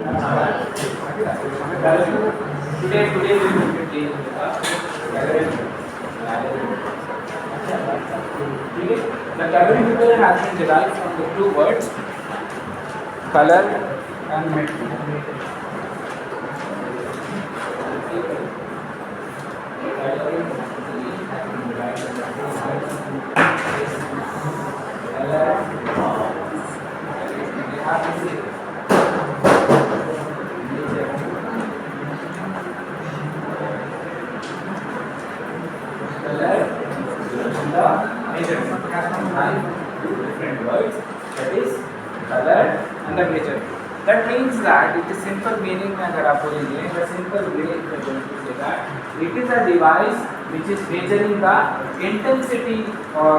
Today we will be dealing with the calorimeter. The calorimeter has been derived from the two words color and meter. That means that it is simple meaning में अगर आप बोलेंगे the simple way we are going to say that it is a device which is measuring the intensity or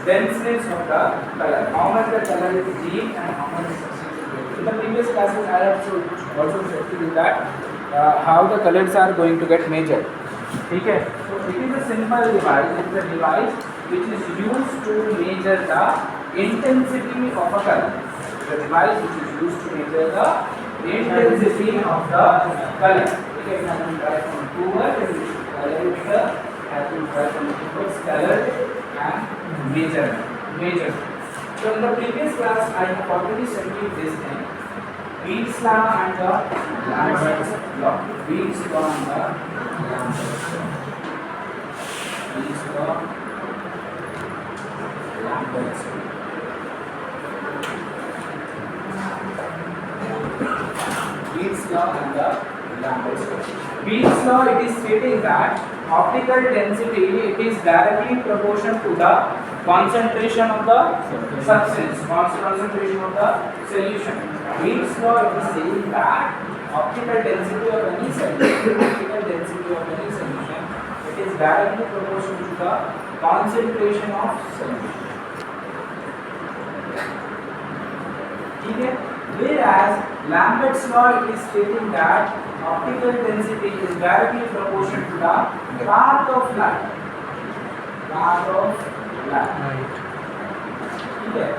denseness of the color, how much the color is deep and how much is substituted. In the previous classes I have also said to you that how the colors are going to get measured. ठीक है? So it is a simple device. It is a device which is used to measure the intensity of a color. The device which is used to measure the intensity of the color. Okay, it has been derived from two words. Calorimeter has been derived from two words, color and measure. So in the previous class, I have already studied this thing. Beats law and the Lambert's law. Beats law and the Lambert's law. Beats law, Lambert's law. Beats law and the Lambert's law. Beats law, it is stating that optical density it is directly proportional to the concentration of the substance, concentration of the solution. Beats law, it is saying that optical density of any solution, it is directly proportional to the concentration of solution. ठीक है? Whereas Lambert's law it is stating that optical density is directly proportional to the path of light. Path of light. Okay.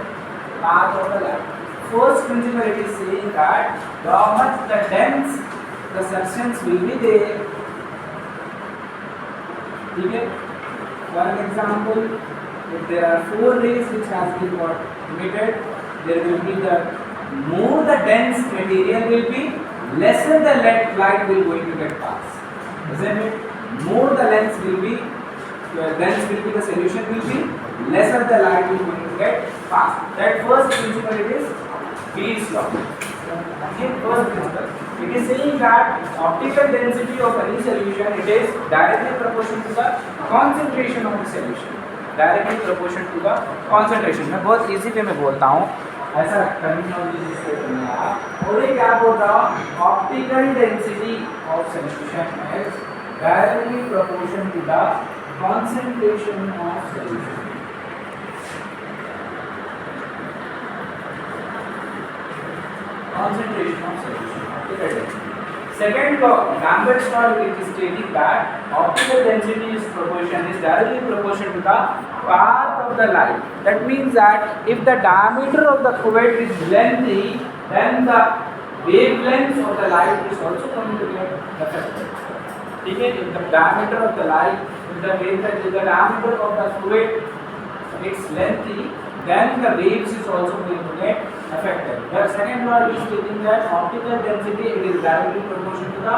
Path of the light. First principle it is saying that how much the dense the substance will be there. Okay. For an example, if there are 4 rays which has been emitted, there will be the more the dense material will be, lesser the light will going to get pass. Isn't it? More the dense will be the solution will be, lesser the light will going to get pass. That first principle it is Beats law. Okay, first principle. It is saying that optical density of any solution it is directly proportional to the concentration of the solution. Directly proportional to the concentration. मैं बहुत easy वे में बोलता हूँ. ऐसा terminology जिससे करना है और ये क्या बोल रहा हूँ optical density of solution is directly proportional to the concentration of solution. Concentration of solution. Optical density. Second law, Lambert's law, it is stating that optical density is directly proportional to the path of the light. That means that if the diameter of the cuvette is lengthy, then the wavelength of the light is also going to get affected. Okay? If the diameter of the light, if the diameter of the cuvette is lengthy, then the waves is also going to get affected. The second law is stating that optical density it is directly proportional to the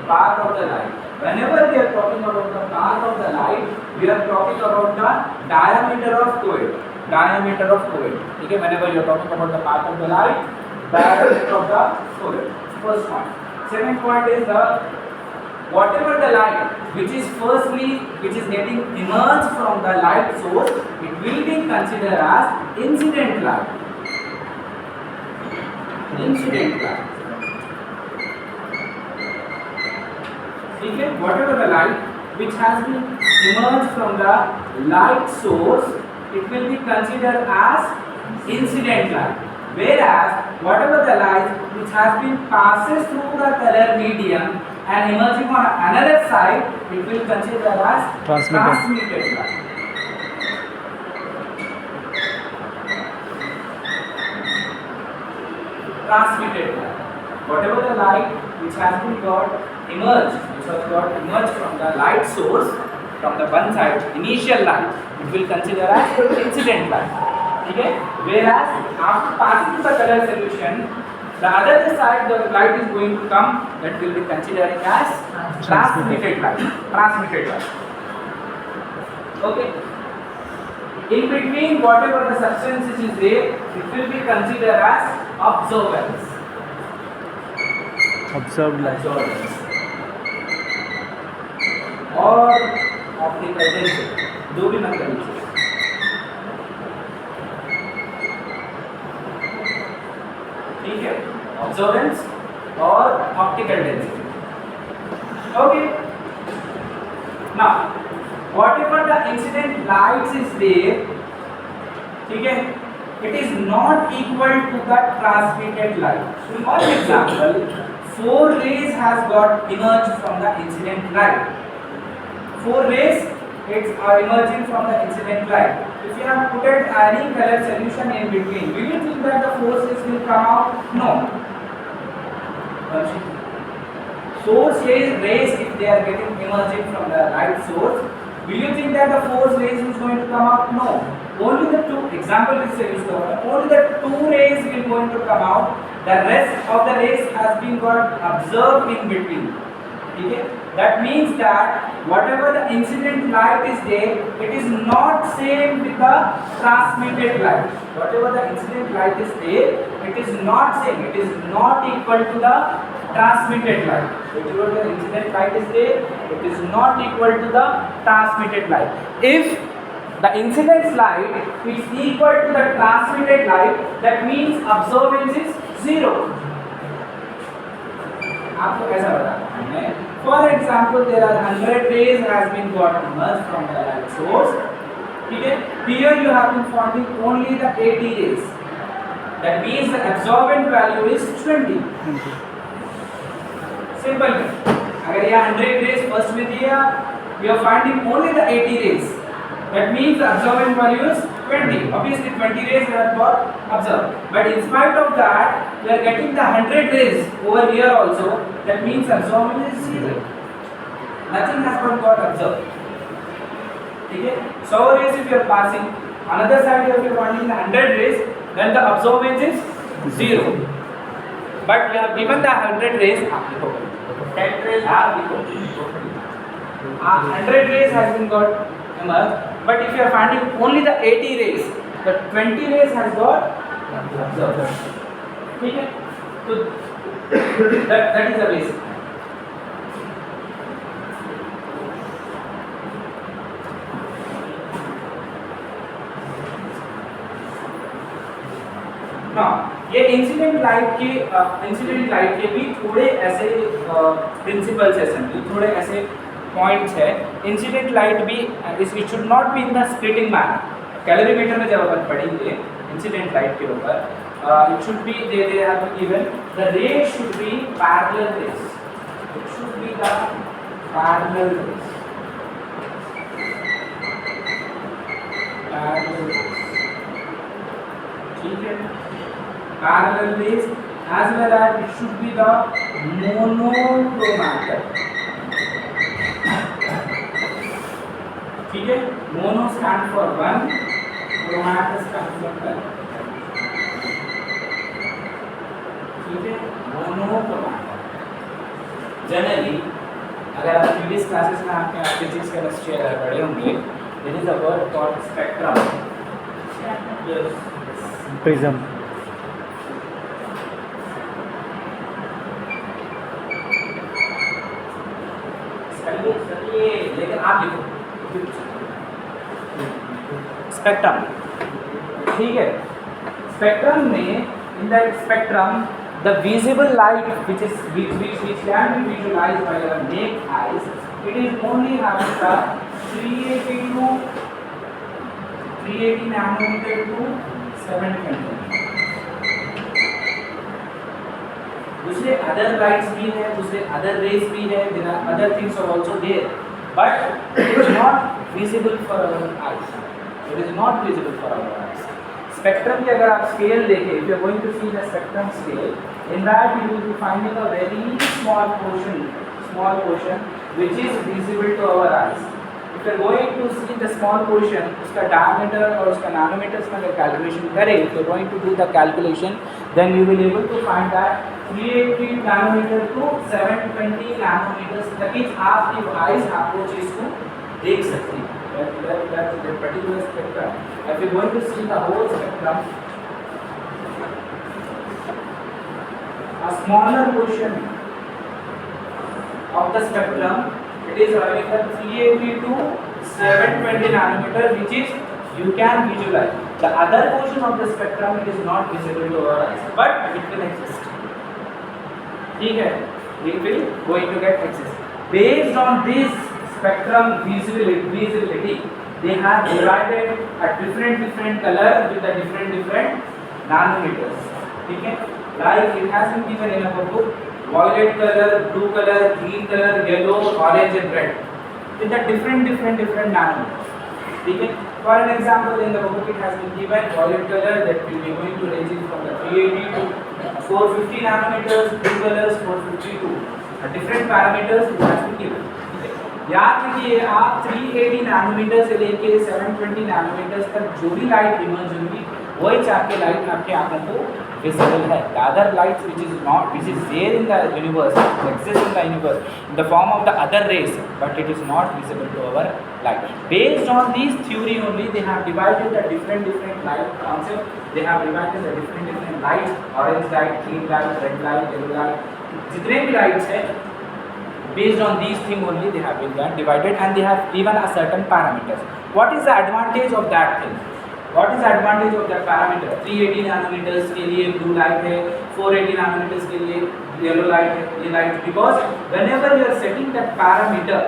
path of the light. Whenever we are talking about the path of the light, we are talking about the diameter of cuvette. Diameter of cuvette. Okay, whenever you are talking about the path of the light, diameter of the cuvette. First point. Second point is the whatever the light which is getting emerged from the light source, it will be considered as incident light. Incident light. Okay, whatever the light which has been emerged from the light source, it will be considered as incident light. Whereas whatever the light which has been passes through the color medium and emerging on another side, it will consider as transmitted light. Transmitted light. whatever the light which has been got emerged, which has got emerged from the light source, from the one side, initial light, it will consider as incident light. Okay? Whereas after passing to the color solution, the other side the light is going to come, that will be considering as transmitted light. Transmitted light. Okay? In between whatever the substance is there, it will be considered as observance. Observed light. Observance. और optical density, दो भी मत करिए. ठीक है, observance और optical density. Okay, now whatever the incident lights is there, ठीक है, it is not equal to the transmitted light. For example, 4 rays has got emerged from the incident light. 4 rays are emerging from the incident light. If you have put any color solution in between, will you think that the 4 rays will come out? No. Source rays, if they are getting emerging from the light source, will you think that the 4 rays is going to come out? No. Only the 2, example is used over, only the 2 rays will going to come out. The rest of the rays has been got observed in between. Okay? That means that whatever the incident light is there, it is not same with the transmitted light. Whatever the incident light is there, it is not same. It is not equal to the transmitted light. Whatever the incident light is there, it is not equal to the transmitted light. If the incident light is equal to the transmitted light, that means observance is 0. आपको कैसा बताना है? For example, there are 100 rays has been got emerged from the light source. Okay? Here you have been finding only the 80 rays. That means the absorbent value is 20. Simple. अगर यहाँ 100 rays first में दिया, we are finding only the 80 rays. That means the absorbent value is 20. Obviously 20 rays have got observed. But in spite of that, we are getting the 100 rays over here also. That means absorbance is 0. Nothing has got observed. Okay? So rays if you are passing, another side if you are finding the 100 rays, then the absorbance is 0. But we have given the 100 rays. 10 rays are 100 rays has been got emerged. But if you are finding only the 80 rays, the 20 rays has got observed. Okay? So that is the basic. Now, ये incident light के भी थोड़े ऐसे principles है, simply थोड़े ऐसे points है. Incident light भी it should not be in the splitting manner. Calorimeter में जब अपन पढ़ेंगे इंसिडेंट लाइट के ऊपर, it should be they have been given the ray should be parallel rays. It should be the parallel rays. ठीक है, parallel rays, as well as it should be the monochromatic. ठीक है, mono stand for one, chromatic stand for one. ठीक है, monochromatic. Generally, अगर आप previous classes में आपके physics chemistry अगर पढ़े होंगे, there is a word called spectrum. Yes. Prism. लेकिन आप लिखो स्पेक्ट्रम. ठीक है, स्पेक्ट्रम में in the spectrum the visible light which can be visualized by your naked eyes, it is only having the 380 nanometer to 720 nanometer. दूसरे other lights भी है, दूसरे अदर रेज भी है, there are other things are also there, but it is not visible for our eyes. It is not visible for our eyes. Spectrum की अगर आप scale देखें, if you are going to see the spectrum scale, In that you will be finding a very small portion which is visible to our eyes. If you are going to see the small portion, उसका diameter और उसका nanometers में अगर calculation करें, if you are going to do the calculation, then you will able to find that 380 nanometer to 720 nanometers तक ही आपकी eyes आपको चीज़ को देख सकती है. That's the particular spectrum. If you are going to see the whole spectrum, a smaller portion of the spectrum, it is having the 380 to 720 nanometer, which is you can visualize. The other portion of the spectrum, it is not visible to our eyes, but it will exist. ठीक है, it will going to get access. Based on this spectrum visibility, they have divided a different color with a different nanometers. ठीक है, like it has been given in our book: violet color, blue color, green color, yellow, orange and red, with the different nanometers. ठीक है, for an example in the book it has been given violet color that will be going to ranging from the 380 to 450 nanometers, blue colors 450 to different parameters it has been given. याद रखिए आप 380 nanometre से लेके 720 nanometre तक जो भी light emerge होगी वही आपके लाइट आपके आंखों को visible है. The other lights which is there in the universe, exists in the universe in the form of the other rays, but it is not visible to our light. Based on these theory only, they have divided the different light concept. They have divided the different lights: orange light, green light, red light, yellow light. जितने भी lights है, based on these things only they have been divided, and they have given a certain parameters. What is the advantage of that thing? What is the advantage of that parameter? 380 nanometers के लिए blue light है, 480 nanometers के लिए yellow light है, ये light. Because whenever you are setting that parameter,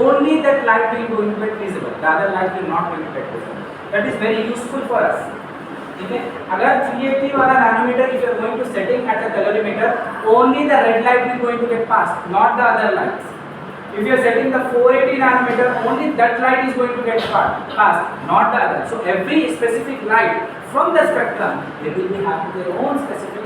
only that light will going to get visible. The other light will not going to get visible. That is very useful for us. ठीक है, अगर 380 वाला nanometer if you are going to setting at a colorimeter, only the red light will going to get passed, not the other lights. If you are setting the 480 nanometer, only that light is going to get passed, not the other. So every specific light from the spectrum, they will be having their own specific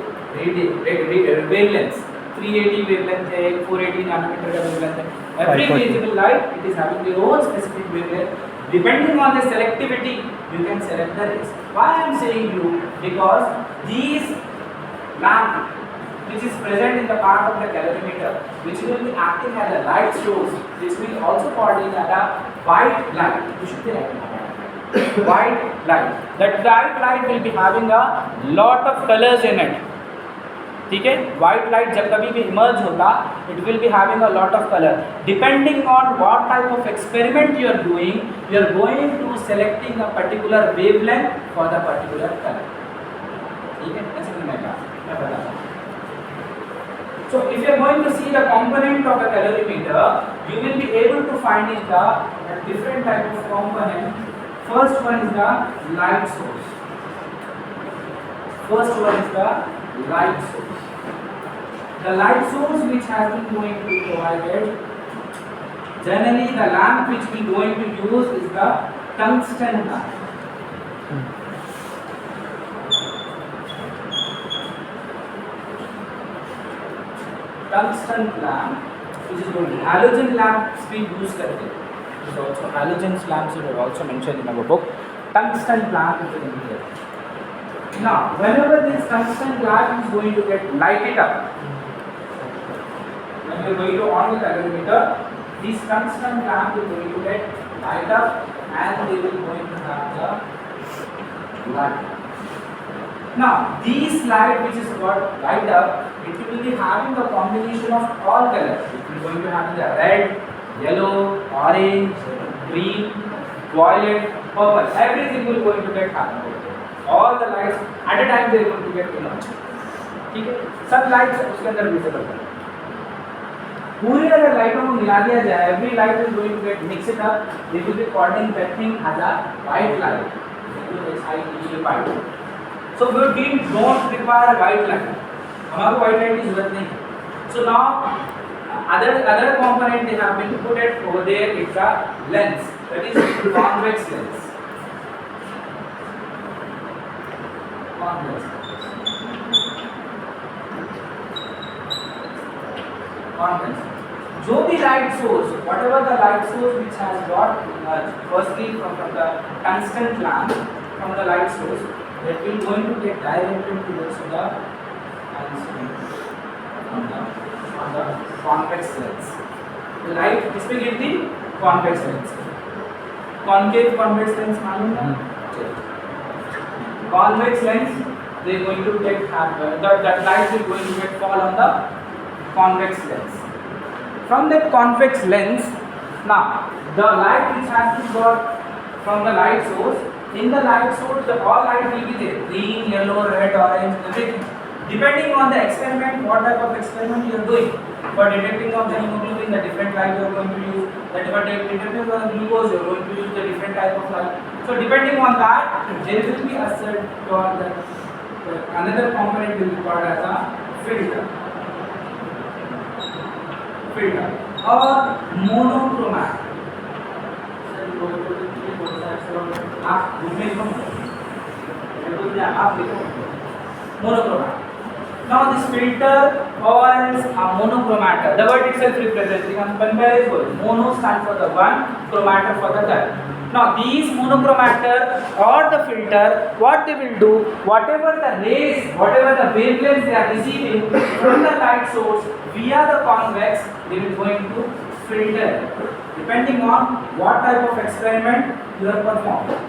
wavelengths. 380 wavelength है, 480 nanometer का wavelength है. Every visible light, it is having their own specific wavelength. Depending on the selectivity, you can select the rays. Why I am saying you? Because these lamp which is present in the part of the calorimeter, which will be acting as a light source, which will also coordinate at a white light. You should be writing white light. That white light will be having a lot of colors in it. ठीक है, white light जब कभी भी emerge होता, it will be having a lot of color. Depending on what type of experiment you are doing, you are going to selecting a particular wavelength for the particular color. ठीक है, ऐसे नहीं मैं बताता हूँ. So if you are going to see the component of a calorimeter, you will be able to find it the different type of component. First one is the light source. The light source which has been going to be provided. Generally, the lamp which we are going to use is the tungsten lamp. Tungsten lamp, which is going to halogen lamps we use करते हैं. So also halogen lamps are also mentioned in our book. Tungsten lamp is in here. Now, whenever this tungsten lamp is going to get lighted up, when you are going to on the calorimeter, this tungsten lamp is going to get light up, and they will going to have the light. Now, these light which is got light up, it will be having a combination of all colors. It will going to have the red, yellow, orange, green, violet, purple. Everything will going to get happen. All the lights at a time they are going to get emerged. ठीक है, सब lights उसके अंदर visible है. पूरी अगर लाइटों को मिला दिया जाए, every light is going to get mixed up. They will be calling that thing as a white light. White. So we don't require a white light. हमारे white light की जरूरत नहीं. So now other component they have been put it over there. It's a lens, that is convex lens. Convex. convex. जो भी light source, whatever the light source which has got firstly from the constant lamp, from the light source, that will going to get directed towards the on the convex lens. The light इसमें गिरती convex lens. Concave convex lens मालूम है? Convex lens, they are going to get that light is going to get fall on the convex lens. From that convex lens, now the light which has been got from the light source, in the light source the all light will be there, green, yellow, red, orange, everything. Depending on the experiment, what type of experiment you are doing. For detecting of the hemoglobin, the different light you are going to use. That for detecting of the glucose, you are going to use the different type of light. So depending on that, there will be a certain another component will be called as a filter. Filter or monochromatic. आप लिखो monochromatic. Now this filter or else a monochromator. The word itself representing mono stands for the one, chromator for the other. Now these monochromator or the filter, what they will do, whatever the rays, whatever the wavelengths they are receiving from the light source via the convex, they will going to filter depending on what type of experiment you are performing.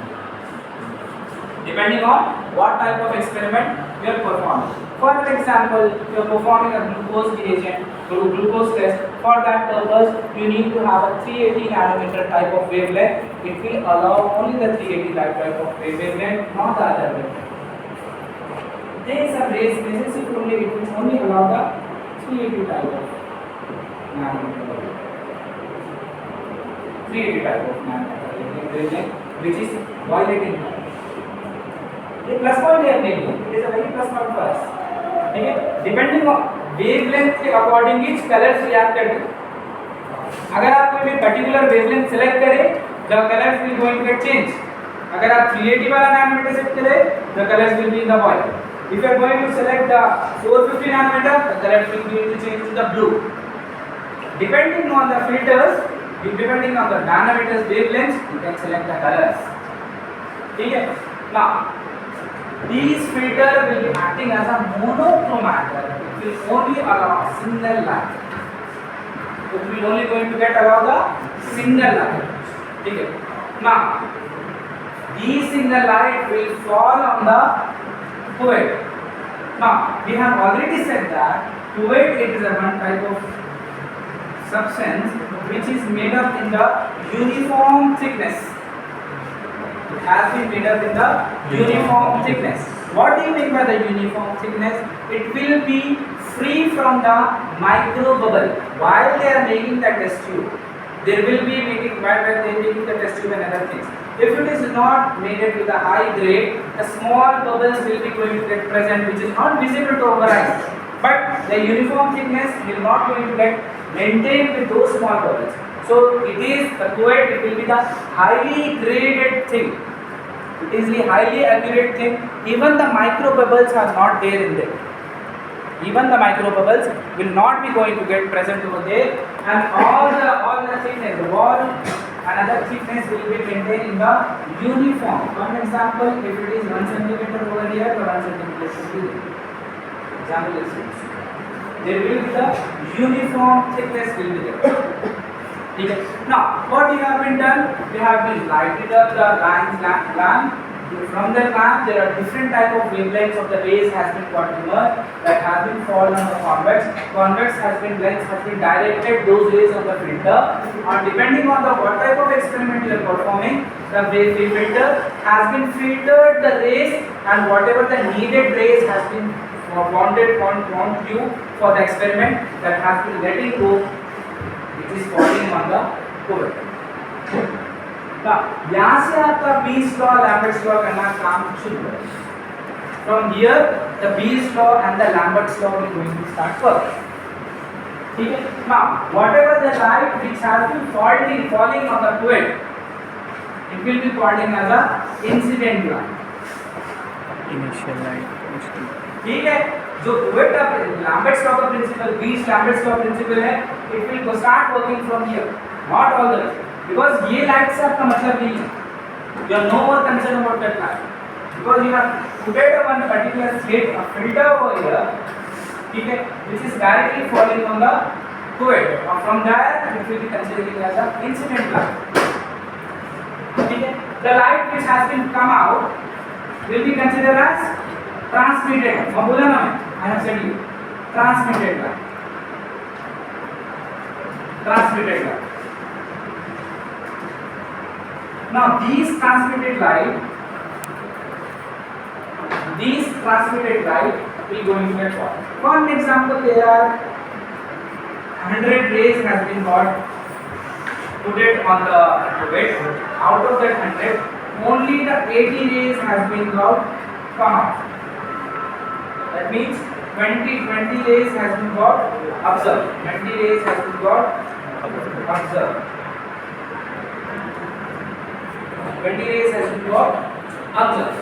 Depending on what type of experiment you are performing. For example, you are performing a glucose reagent, glucose test. For that purpose, you need to have a 380 nanometer type of wavelength. It will allow only the 380 type of wavelength, not the other wavelength. There is a race necessary only, it will only allow the 380 type of nanometer. 380 type of nanometer wavelength, which is violating. ये plus point है अपने लिए, it is a very plus point for us. ठीक है, depending on wavelength के according each colours react करते. अगर आप कोई भी पर्टिकुलर वेवलेंथ सेलेक्ट करें, the colours will going to get change. अगर आप 380 वाला नैनोमीटर सेलेक्ट करें, the colours will be in the white. If you are going to select the 450 nanometer, the colors will be changed to the blue. Depending on the filters, depending on the nanometers wavelengths, you can select the colors. ठीक है. Now these filter will be acting as a monochromator. It will only allow single light. It will only going to get allow the single light. ठीक है. Now these single light will fall on the cuvette. Now we have already said that cuvette it is a one type of substance which is made up in the uniform thickness. Has been made up in the uniform thickness. What do you mean by the uniform thickness? It will be free from the micro bubble while they are making the test tube. There will be making while they are making the test tube and other things. If it is not made it with a high grade, a small bubbles will be going to get present, which is not visible to our eyes. But the uniform thickness will not going to get maintained with those small bubbles. So it is the cuvette. It will be the highly graded thing. It is the highly accurate thing. Even the micro bubbles are not there in there. Even the micro bubbles will not be going to get present over there, and all the thickness, the wall and other thickness will be maintained in the uniform. For example, if it is 1 centimeter over here, or 1 centimeter should be there. Example is there will be the uniform thickness will be there. ठीक है. Now what you have been done? We have been lighted up the lamp. From the lamp there are different type of wavelengths of the rays has been got emerged that has been fall on the convex. Convex has been directed those rays on the filter, and depending on the what type of experiment you are performing, the filter has been filtered the rays, and whatever the needed rays has been wanted you for the experiment that has been letting go. It is falling on the cuvette. now यहाँ से आपका Bees law, Lambert's law करना काम शुरू है. From here the Bees law and the Lambert's law will going to start work. ठीक है. Now whatever the light which has been falling on the cuvette, it will be falling as a incident light. Initial light. ठीक है. जो cuvette का Lambert's law का principle Beer Lambert's law principle है, it will start working from here, not all the way, because ये light से आपका मतलब नहीं है, you are no more concern about that light, because you have putted one particular slit a filter over here, ठीक है, which is directly falling on the cuvette, और from there it will be considered as an incident light, ठीक है. The light which has been come out will be considered as transmitted. मैं बोला ना, I have said you transmitted light, transmitted light. Now these transmitted light will going to get what? One example, there are 100 rays has been got put it on the cuvette. Out of that 100, only the 80 rays has been got come out. That means 20 rays has been got observed. 20 rays has been got observed. 20 rays has been got observed.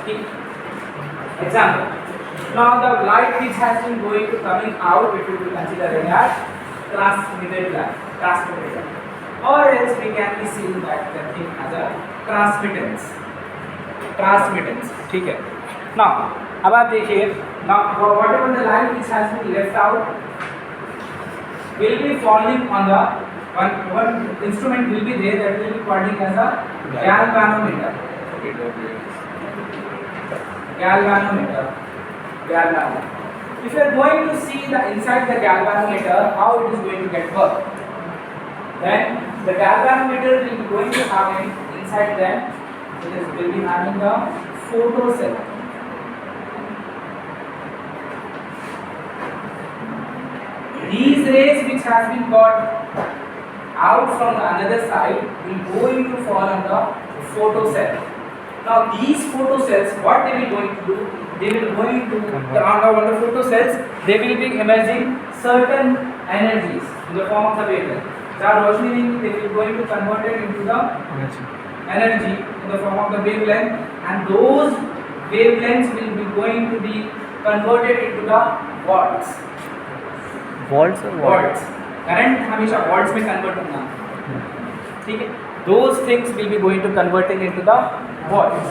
Example. Now the light which has been going to coming out, it will be considered as transmitted light. Transmitted light. Or else we can be seeing that the thing as a transmittance. Transmittance. ठीक है. Now अब आप देखिए. Now whatever the light which has been left out will be falling on the one instrument will be there that will be calling as a galvanometer. Galvanometer. If you are going to see the inside the galvanometer, how it is going to get work, then the galvanometer will be going to having inside them, it is will be having a photocell. These rays which has been got out from the another side will going to fall on the photocell. Now these photocells, what they will going to do? They will going to on the photocells, they will be emerging certain energies in the form of the wavelength. जहाँ रोशनी नहीं, they will going to convert it into the energy in the form of the wavelength, and those wavelengths will be going to be converted into the watts. Volts or Watts. Current हमेशा watts में convert होना, ठीक है. Those things will be going to converting into the watts,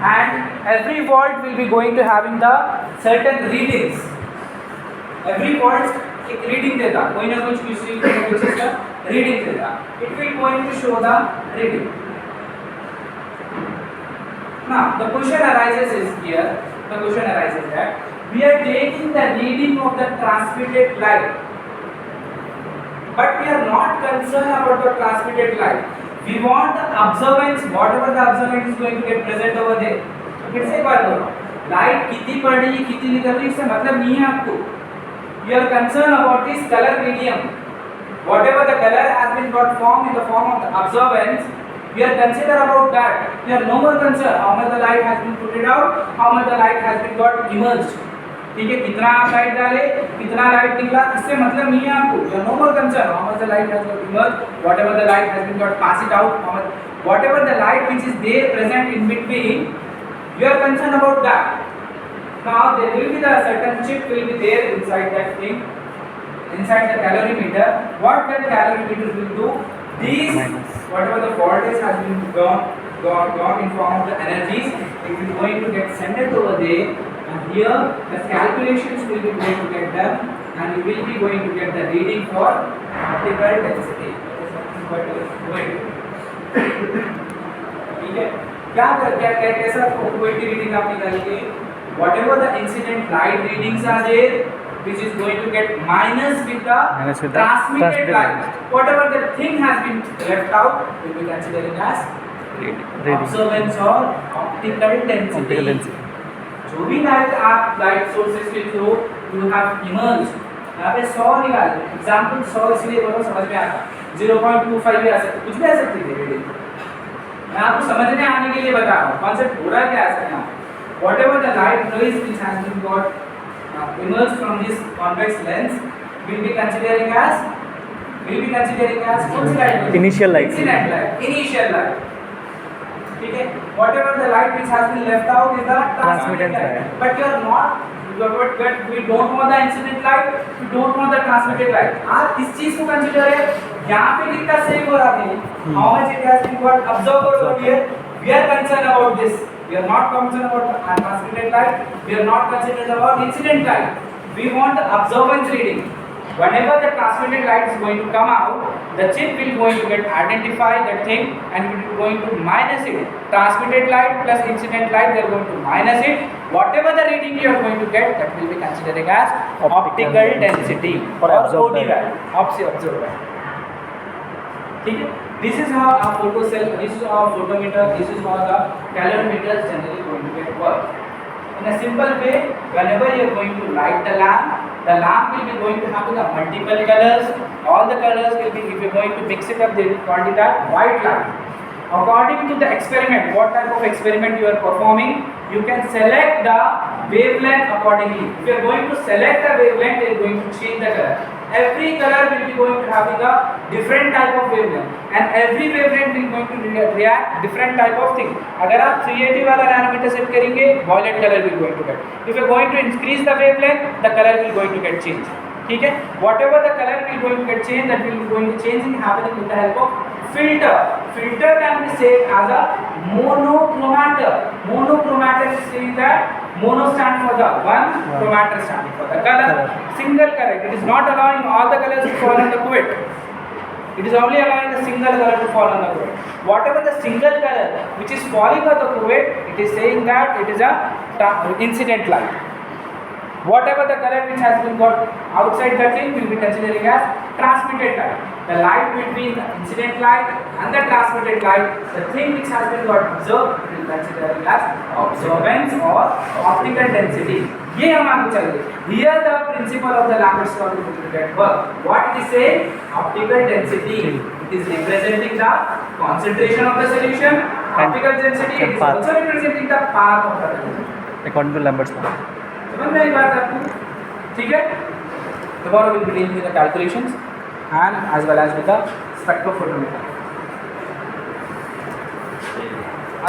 and every watt will be going to having the certain readings. Every watt एक reading देता, कोई ना कुछ किसी का reading देता. It will going to show the reading. Now the question arises is here. The question arises that we are taking the reading of the transmitted light, but we are not concerned about the transmitted light. We want the observance, whatever the observance is going to get present over there. फिर से एक बार बोलो, light कितनी पड़ रही है, कितनी निकल रही है, इससे मतलब नहीं है आपको. You are concerned about this color medium. Whatever the color has been got formed in the form of the observance, we are considered about that. We are no more concerned how much the light has been put it out, how much the light has been got emerged. ठीक है, कितना आप light डाले, कितना light निकला, इससे मतलब नहीं है आपको. You are no more concerned how much the light has got emerged, whatever the light has been got pass it out, how much, whatever the light which is there present in between, you are concerned about that. Now there will be the certain chip will be there inside that thing, inside the calorimeter. What that calorimeter will do? These whatever the voltage has been gone in form of the energies, it is going to get sent over there, and here the calculations will be going to get done, and you will be going to get the reading for optical density. ठीक है, क्या कैसा quality reading आप निकालेंगे? Whatever the incident light readings are there, which is going to get minus with the transmitted light. Whatever the thing has been left out, will be considering as observance or optical density. जो भी light आप light sources के through you have emerge, यहाँ पे 100 निकाले, example 100 इसलिए बोलो समझ में आता, 0.25 भी आ सकती, कुछ भी आ सकती है रीडिंग. मैं आपको समझने आने के लिए बता रहा हूँ, कॉन्सेप्ट पूरा क्या है यहाँ. Whatever the light rays which has been got emerged from this convex lens will be considering as initial light. Initial light. ठीक है. Whatever the light which has been left out is the transmitted light. But you are not we don't want the incident light, we don't want the transmitted light. आप इस चीज को consider है, यहाँ पे कितना सेव हो रहा है, how much it has been got absorbed over here. We are concerned about this. We are not concerned about the untransmitted light. We are not concerned about incident light. We want the absorbance reading. Whenever the transmitted light is going to come out, the chip will going to get identify that thing and it will going to minus it. Transmitted light plus incident light, they are going to minus it. Whatever the reading you are going to get, that will be considered as optical density or observed OD value. Observed value. ठीक है? This is how a photo cell, this is how a photometer, this is how the calorimeter is generally going to get work. In a simple way, whenever you are going to light the lamp will be going to have the multiple colors. All the colors will be, if you are going to mix it up, they will call it as white light. According to the experiment, what type of experiment you are performing, you can select the wavelength accordingly. If you are going to select the wavelength, they are going to change the color. Every color will be going to having a different type of wavelength, and every wavelength will going to react different type of thing. अगर आप 380 वाला nanometer set करेंगे, violet color will going to get. If you are going to increase the wavelength, the color will going to get changed. ठीक है? Whatever the color will going to get changed, that will be going to changing happening with the help of filter. Filter can be said as a monochromator. Monochromator is saying that mono stand for the one, chromator standing for the color. Single color. It is not allowing all the colors to fall on the quid. It is only allowing the single color to fall on the quid. Whatever the single color which is falling on the quid, it is saying that it is a incident light. Whatever the color which has been got outside the thing will be considering as transmitted light. The light between the incident light and the transmitted light, the thing which has been got observed, will be considered as absorbance or optical density. ये हम आपको चाहिए. Here the principle of the Lambert's law will get work. What it is saying? Optical density. It is representing the concentration of the solution. Optical density it is also representing the path of the solution. According to Lambert's law. समझ में आई बात आपको? ठीक है? Tomorrow we will be dealing with the calculations and as well as with the spectrophotometer.